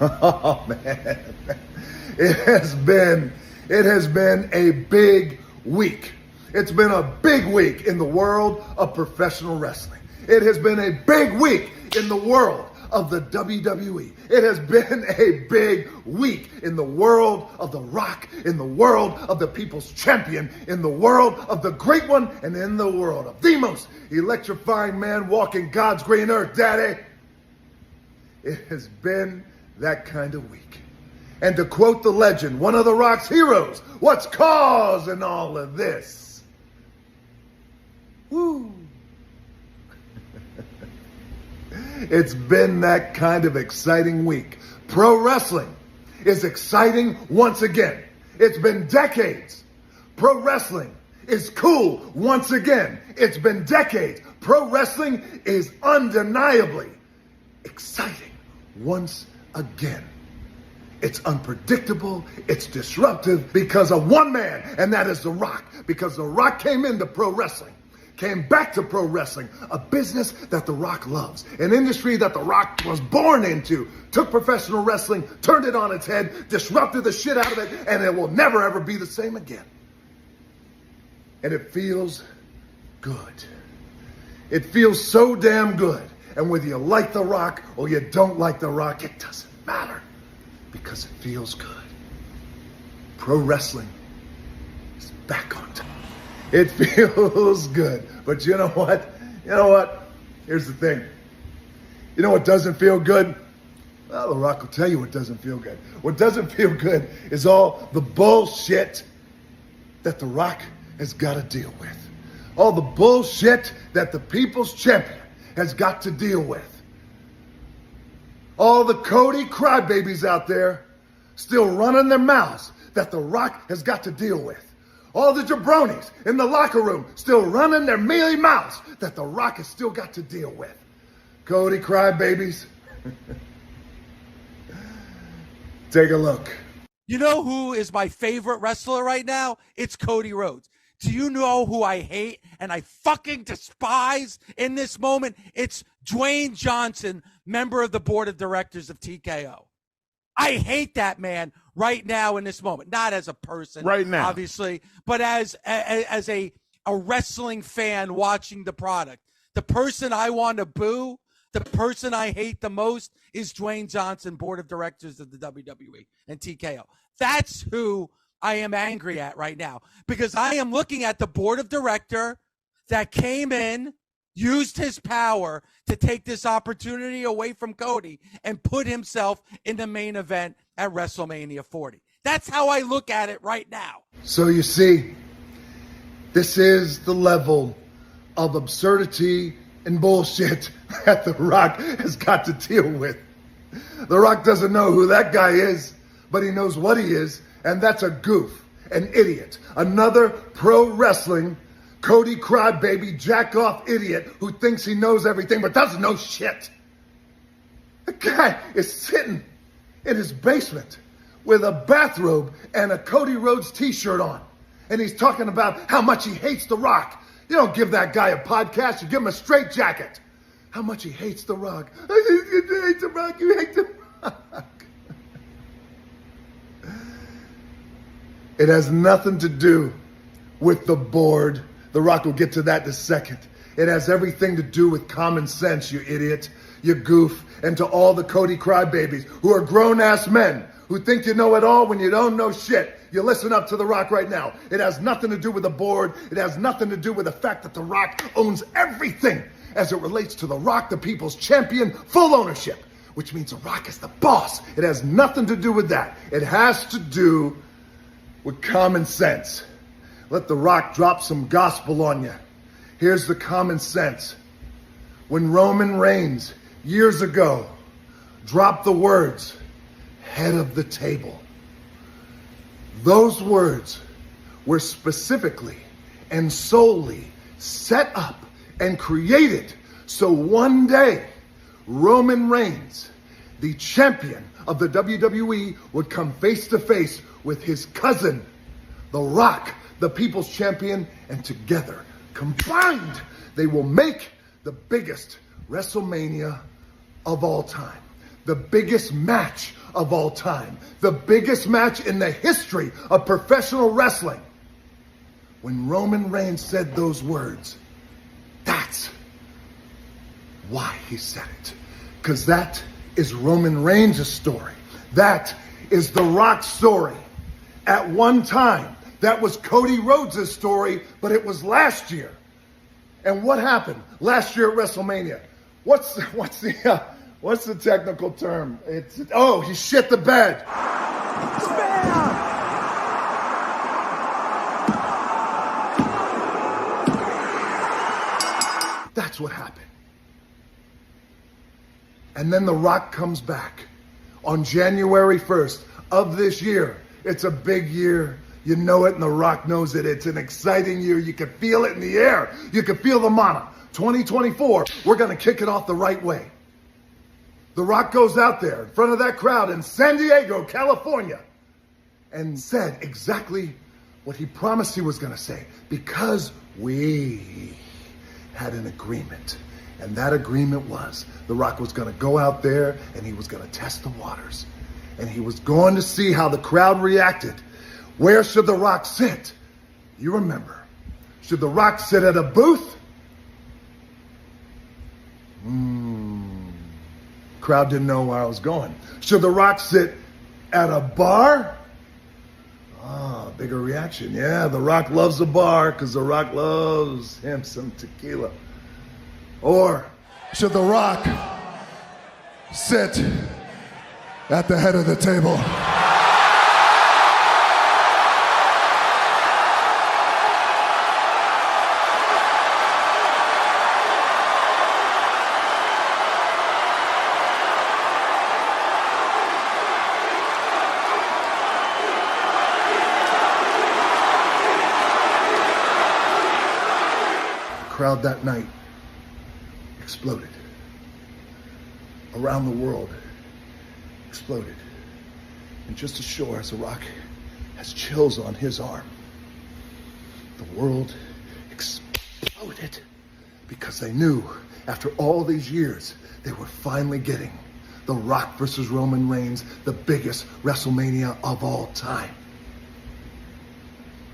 Oh man, it has been a big week. It's been a big week in the world of professional wrestling. It has been a big week in the world of the WWE. It has been a big week in the world of The Rock, in the world of the People's Champion, in the world of the Great One, and in the world of the most electrifying man walking God's green earth, Daddy. It has been that kind of week. And to quote the legend, one of The Rock's heroes, what's causing all of this? Woo! It's been that kind of exciting week. Pro wrestling is exciting once again. It's been decades. Pro wrestling is cool once again. It's been decades. Pro wrestling is undeniably exciting once again. It's unpredictable, it's disruptive because of one man, and that is The Rock. Because The Rock came into pro wrestling, came back to pro wrestling, a business that The Rock loves, an industry that The Rock was born into, took professional wrestling, turned it on its head, disrupted the shit out of it, and it will never ever be the same again. And it feels good. It feels so damn good. And whether you like The Rock or you don't like The Rock, it doesn't matter because it feels good. Pro wrestling is back on top. It feels good. But you know what? Here's the thing. You know what doesn't feel good? Well, The Rock will tell you what doesn't feel good. What doesn't feel good is all the bullshit that The Rock has got to deal with. All the bullshit that the People's Champion has got to deal with. All the Cody crybabies out there still running their mouths that The Rock has got to deal with. All the jabronis in the locker room still running their mealy mouths that The Rock has still got to deal with. Cody crybabies. Take a look. You know who is my favorite wrestler right now? It's Cody Rhodes. Do you know who I hate and I fucking despise in this moment? It's Dwayne Johnson, member of the board of directors of TKO. I hate that man right now in this moment. Not as a person, right now, obviously, but as a wrestling fan watching the product. The person I want to boo, the person I hate the most is Dwayne Johnson, board of directors of the WWE and TKO. That's who I am angry at right now because I am looking at the board of director that came in, used his power to take this opportunity away from Cody and put himself in the main event at WrestleMania 40. That's how I look at it right now. So you see, this is the level of absurdity and bullshit that The Rock has got to deal with. The Rock doesn't know who that guy is, but he knows what he is, and that's a goof, an idiot, another pro wrestling Cody crybaby jack-off idiot who thinks he knows everything but doesn't know shit. The guy is sitting in his basement with a bathrobe and a Cody Rhodes t-shirt on. And he's talking about how much he hates The Rock. You don't give that guy a podcast, you give him a straitjacket. How much he hates The Rock. You hate The Rock, you hate The Rock. It has nothing to do with the board. The Rock will get to that in a second. It has everything to do with common sense, you idiot, you goof, and to all the Cody crybabies who are grown-ass men who think you know it all when you don't know shit. You listen up to The Rock right now. It has nothing to do with the board. It has nothing to do with the fact that The Rock owns everything as it relates to The Rock, the People's Champion, full ownership, which means The Rock is the boss. It has nothing to do with that. It has to do with common sense. Let The Rock drop some gospel on you. Here's the common sense. When Roman Reigns, years ago, dropped the words, head of the table, those words were specifically and solely set up and created so one day Roman Reigns, the champion of the WWE, would come face to face with his cousin, The Rock, the People's Champion, and together, combined, they will make the biggest WrestleMania of all time. The biggest match of all time. The biggest match in the history of professional wrestling. When Roman Reigns said those words, that's why he said it. Because that is Roman Reigns' story. That is The Rock's story. At one time, that was Cody Rhodes' story, but it was last year. And what happened last year at WrestleMania? What's the technical term? He shit the bed. That's what happened. And then The Rock comes back on January 1st of this year. It's a big year. You know it, and The Rock knows it. It's an exciting year. You can feel it in the air. You can feel the mana. 2024, we're going to kick it off the right way. The Rock goes out there in front of that crowd in San Diego, California, and said exactly what he promised he was going to say, because we had an agreement. And that agreement was The Rock was going to go out there and he was going to test the waters. And he was going to see how the crowd reacted. Where should The Rock sit? You remember. Should The Rock sit at a booth? Crowd didn't know where I was going. Should The Rock sit at a bar? Bigger reaction. Yeah, The Rock loves a bar because The Rock loves him some tequila. Or should The Rock sit at the head of the table? The crowd that night exploded. Around the world, exploded. And just as sure as The Rock has chills on his arm, the world exploded because they knew after all these years they were finally getting The Rock versus Roman Reigns, the biggest WrestleMania of all time.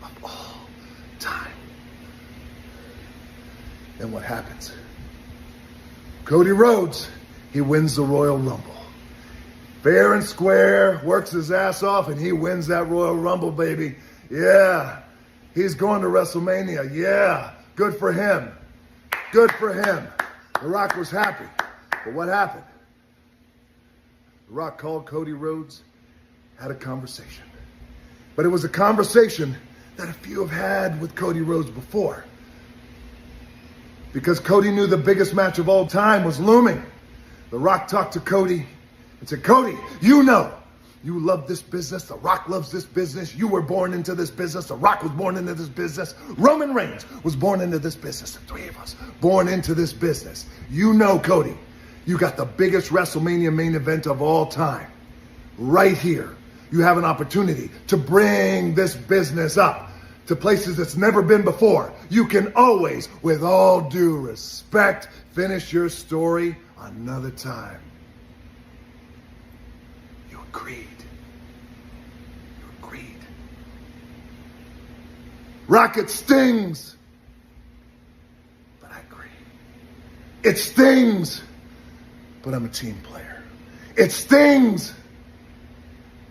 Of all time. Then what happens? Cody Rhodes, he wins the Royal Rumble. Fair and square, works his ass off, and he wins that Royal Rumble, baby. Yeah, he's going to WrestleMania. Yeah, good for him. Good for him. The Rock was happy. But what happened? The Rock called Cody Rhodes, had a conversation. But it was a conversation that a few have had with Cody Rhodes before. Because Cody knew the biggest match of all time was looming. The Rock talked to Cody and said, Cody, you know, you love this business. The Rock loves this business. You were born into this business. The Rock was born into this business. Roman Reigns was born into this business. The three of us born into this business. You know, Cody, you got the biggest WrestleMania main event of all time. Right here, you have an opportunity to bring this business up to places it's never been before. You can always, with all due respect, finish your story another time. You agreed. You agreed. Rocket stings. But I agree. It stings. But I'm a team player. It stings.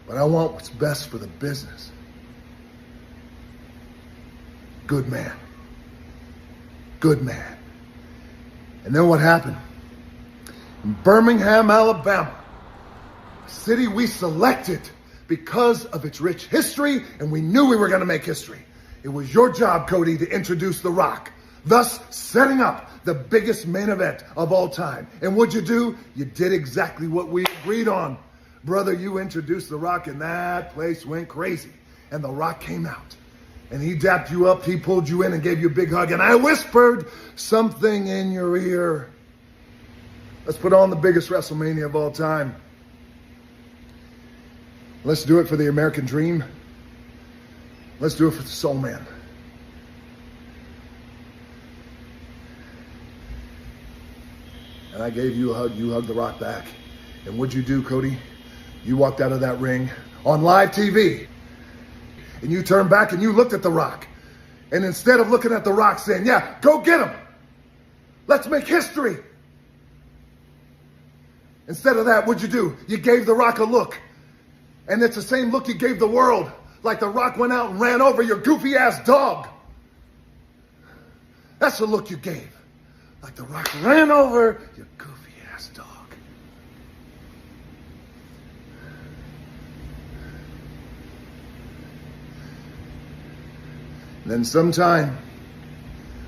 But I want what's best for the business. Good man. Good man. And then what happened? In Birmingham, Alabama, a city we selected because of its rich history, and we knew we were going to make history. It was your job, Cody, to introduce The Rock, thus setting up the biggest main event of all time. And what'd you do? You did exactly what we agreed on. Brother, you introduced The Rock, and that place went crazy. And The Rock came out. And he dapped you up, he pulled you in and gave you a big hug. And I whispered something in your ear. Let's put on the biggest WrestleMania of all time. Let's do it for the American dream. Let's do it for the Soul Man. And I gave you a hug, you hugged The Rock back. And what'd you do, Cody? You walked out of that ring on live TV, and you turned back and you looked at The Rock. And instead of looking at The Rock saying, yeah, go get him, let's make history. Instead of that, what'd you do? You gave The Rock a look. And it's the same look you gave the world, like The Rock went out and ran over your goofy ass dog. That's the look you gave. Like The Rock ran over your goofy ass dog. And then sometime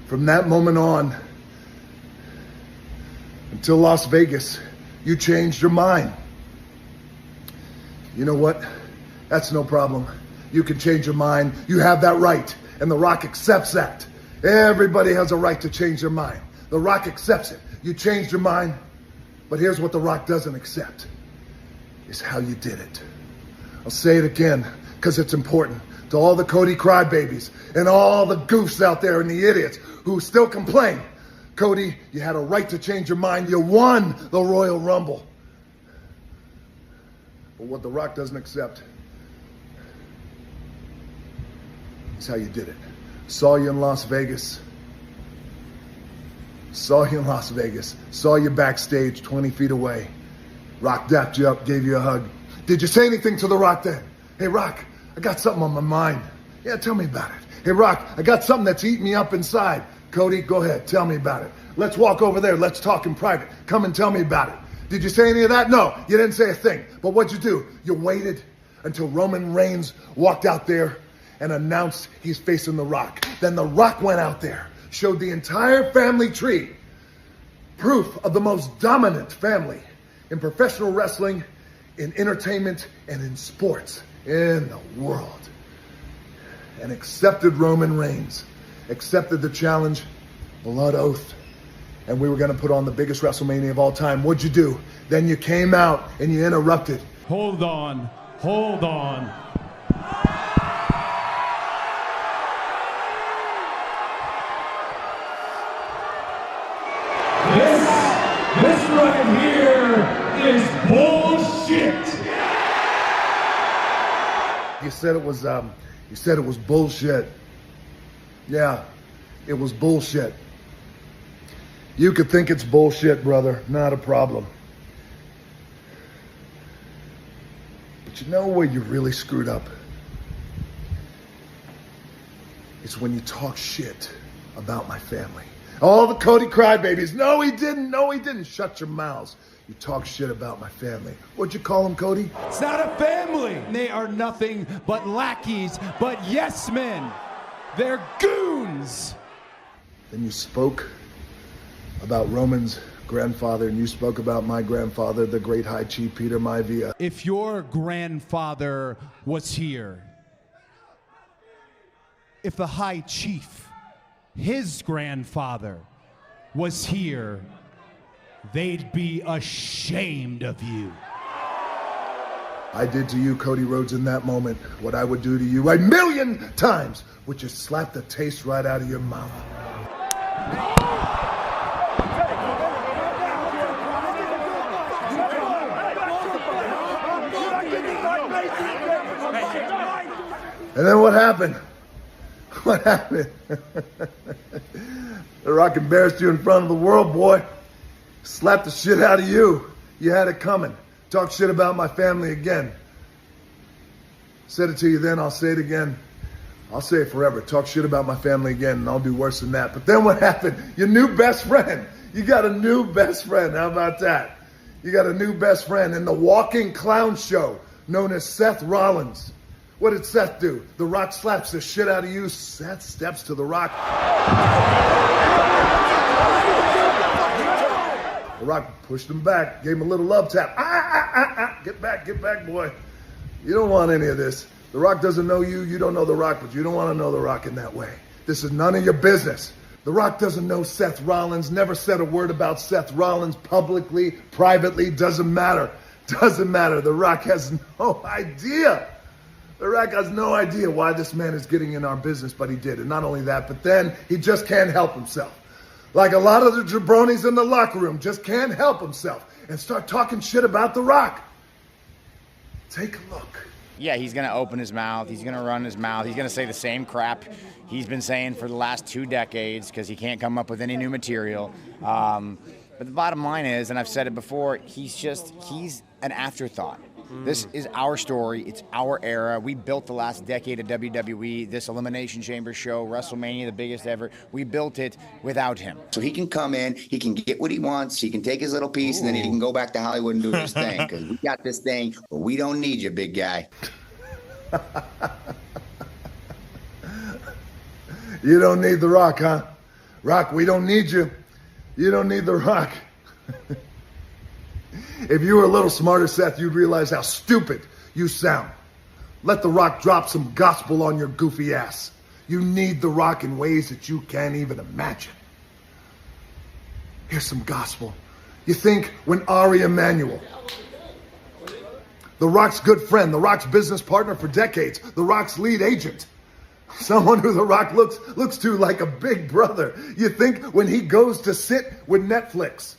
from that moment on until Las Vegas, you changed your mind. You know what? That's no problem. You can change your mind. You have that right. And The Rock accepts that. Everybody has a right to change their mind. The Rock accepts it. You changed your mind. But here's what The Rock doesn't accept. Is how you did it. I'll say it again because it's important. To all the Cody crybabies and all the goofs out there and the idiots who still complain. Cody, you had a right to change your mind. You won the Royal Rumble. But what The Rock doesn't accept is how you did it. Saw you in Las Vegas. Saw you in Las Vegas. Saw you backstage 20 feet away. Rock dapped you up, gave you a hug. Did you say anything to The Rock then? Hey, Rock, I got something on my mind. Yeah, tell me about it. Hey, Rock, I got something that's eating me up inside. Cody, go ahead, tell me about it. Let's walk over there. Let's talk in private. Come and tell me about it. Did you say any of that? No, you didn't say a thing. But what'd you do? You waited until Roman Reigns walked out there and announced he's facing The Rock. Then The Rock went out there, showed the entire family tree, proof of the most dominant family in professional wrestling, in entertainment, and in sports in the world. And accepted Roman Reigns, accepted the challenge, blood oath, and we were going to put on the biggest WrestleMania of all time. What'd you do? Then you came out and you interrupted. Hold on, hold on. This right here is bullshit. You said it was bullshit. Yeah, it was bullshit. You could think it's bullshit, brother. Not a problem. But you know where you really screwed up? It's when you talk shit about my family. All the Cody crybabies. No, he didn't. No, he didn't. Shut your mouths. You talk shit about my family. What'd you call them, Cody? It's not a family. They are nothing but lackeys, but yes men. They're goons. Then you spoke about Roman's grandfather, and you spoke about my grandfather, the great High Chief Peter Maivia. If your grandfather was here, if the High Chief, his grandfather, was here, they'd be ashamed of you. I did to you, Cody Rhodes, in that moment what I would do to you 1,000,000 times, which is slap the taste right out of your mouth. And then what happened? What happened? The Rock embarrassed you in front of the world, boy. Slapped the shit out of you. You had it coming. Talk shit about my family again. Said it to you then, I'll say it again. I'll say it forever. Talk shit about my family again, and I'll do worse than that. But then what happened? Your new best friend. You got a new best friend. How about that? You got a new best friend in the walking clown show known as Seth Rollins. What did Seth do? The Rock slaps the shit out of you. Seth steps to The Rock. The Rock pushed him back, gave him a little love tap. Get back, boy. You don't want any of this. The Rock doesn't know you. You don't know The Rock, but you don't want to know The Rock in that way. This is none of your business. The Rock doesn't know Seth Rollins, never said a word about Seth Rollins publicly, privately, doesn't matter. Doesn't matter. The Rock has no idea. The Rock has no idea why this man is getting in our business, but he did. And not only that, but then he just can't help himself. Like a lot of the jabronis in the locker room, just can't help himself and start talking shit about The Rock. Take a look. Yeah, he's going to open his mouth. He's going to run his mouth. He's going to say the same crap he's been saying for the last 2 decades because he can't come up with any new material. But the bottom line is, and I've said it before, he's an afterthought. This is our story. It's our era. We built the last decade of WWE, this Elimination Chamber show, WrestleMania, the biggest ever. We built it without him. So he can come in, he can get what he wants, he can take his little piece, and then he can go back to Hollywood and do his thing. Because we got this thing, but we don't need you, big guy. You don't need The Rock, huh? Rock, we don't need you. You don't need The Rock. If you were a little smarter, Seth, you'd realize how stupid you sound. Let The Rock drop some gospel on your goofy ass. You need The Rock in ways that you can't even imagine. Here's some gospel. You think when Ari Emanuel, The Rock's good friend, The Rock's business partner for decades, The Rock's lead agent, someone who The Rock looks to like a big brother. You think when he goes to sit with Netflix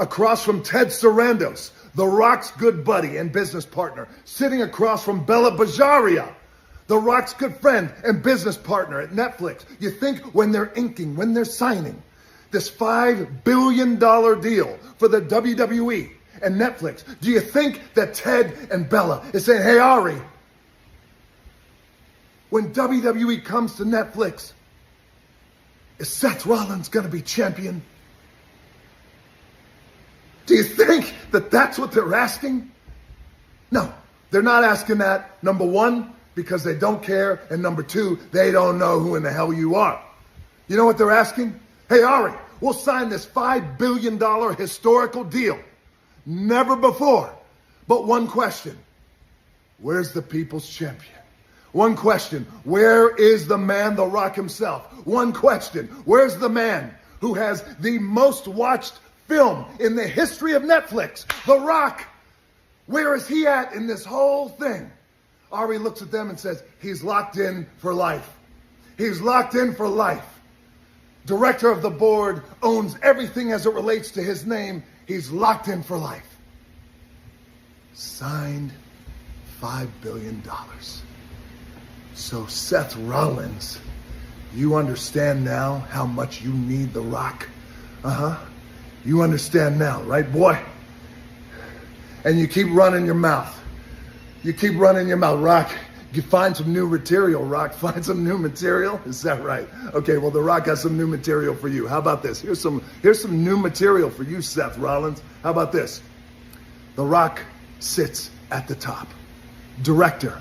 across from Ted Sarandos, The Rock's good buddy and business partner, sitting across from Bella Bajaria, The Rock's good friend and business partner at Netflix. You think when they're inking, when they're signing this $5 billion deal for the WWE and Netflix, do you think that Ted and Bella is saying, hey, Ari, when WWE comes to Netflix, is Seth Rollins going to be champion? Do you think that that's what they're asking? No, they're not asking that. Number one, because they don't care. And number two, they don't know who in the hell you are. You know what they're asking? Hey, Ari, we'll sign this $5 billion historical deal. Never before. But one question. Where's the people's champion? One question. Where is the man, The Rock himself? One question. Where's the man who has the most watched film in the history of Netflix? The Rock. Where is he at in this whole thing? Ari looks at them and says, he's locked in for life. He's locked in for life. Director of the board, owns everything as it relates to his name. He's locked in for life. Signed $5 billion. So Seth Rollins, you understand now how much you need The Rock? Uh-huh. You understand now, right, boy? And you keep running your mouth. You keep running your mouth, Rock. You find some new material, Rock. Find some new material. Is that right? Okay, well, The Rock has some new material for you. How about this? Here's some new material for you, Seth Rollins. How about this? The Rock sits at the top. Director,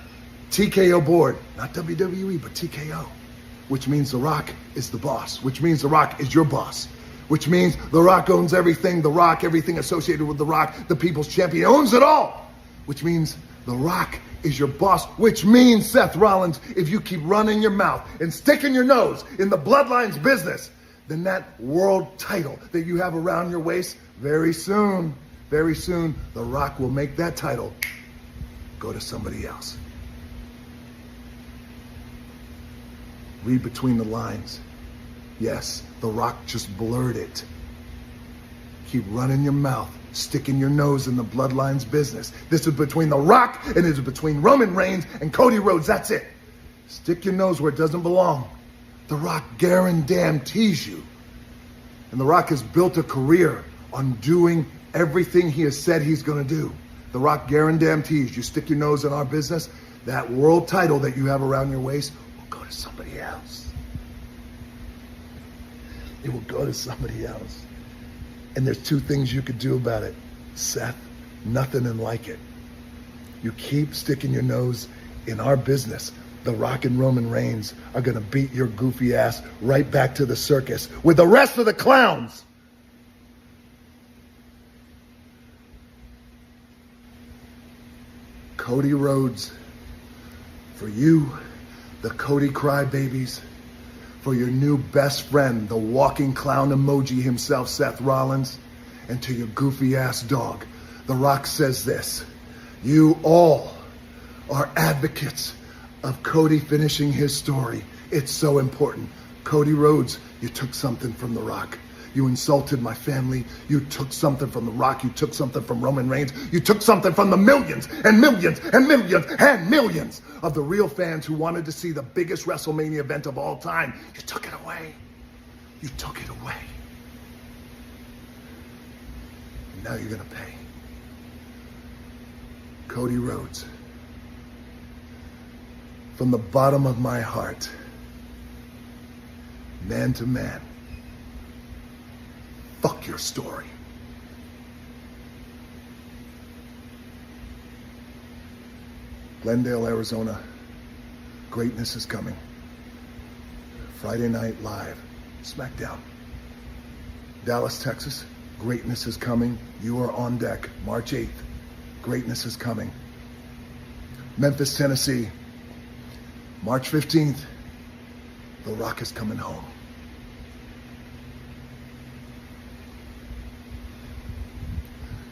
TKO board, not WWE, but TKO, which means The Rock is the boss, which means The Rock is your boss, which means The Rock owns everything. The Rock, everything associated with The Rock, the people's champion, owns it all, which means The Rock is your boss, which means, Seth Rollins, if you keep running your mouth and sticking your nose in the Bloodlines business, then that world title that you have around your waist, very soon, The Rock will make that title go to somebody else. Read between the lines. Yes, The Rock just blurred it. Keep running your mouth, sticking your nose in the Bloodlines business. This is between The Rock and it is between Roman Reigns and Cody Rhodes. That's it. Stick your nose where it doesn't belong. The Rock guarantees you. And The Rock has built a career on doing everything he has said he's going to do. The Rock guarantees you stick your nose in our business, that world title that you have around your waist will go to somebody else. It will go to somebody else. And there's two things you could do about it, Seth. Nothing and like it. You keep sticking your nose in our business. The Rock and Roman Reigns are going to beat your goofy ass right back to the circus with the rest of the clowns. Cody Rhodes, for you, the Cody crybabies, for your new best friend, the walking clown emoji himself, Seth Rollins, and to your goofy ass dog, The Rock says this: you all are advocates of Cody finishing his story. It's so important. Cody Rhodes, you took something from The Rock. You insulted my family. You took something from The Rock. You took something from Roman Reigns. You took something from the millions and millions and millions and millions of the real fans who wanted to see the biggest WrestleMania event of all time. You took it away. You took it away. And now you're going to pay. Cody Rhodes, from the bottom of my heart, man to man, fuck your story. Glendale, Arizona, greatness is coming. Friday Night Live, SmackDown. Dallas, Texas, greatness is coming. You are on deck, March 8th. Greatness is coming. Memphis, Tennessee, March 15th. The Rock is coming home.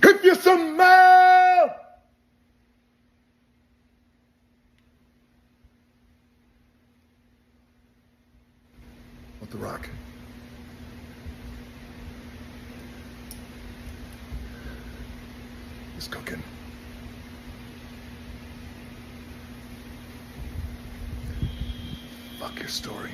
If you smell what The Rock is cooking. Fuck your story.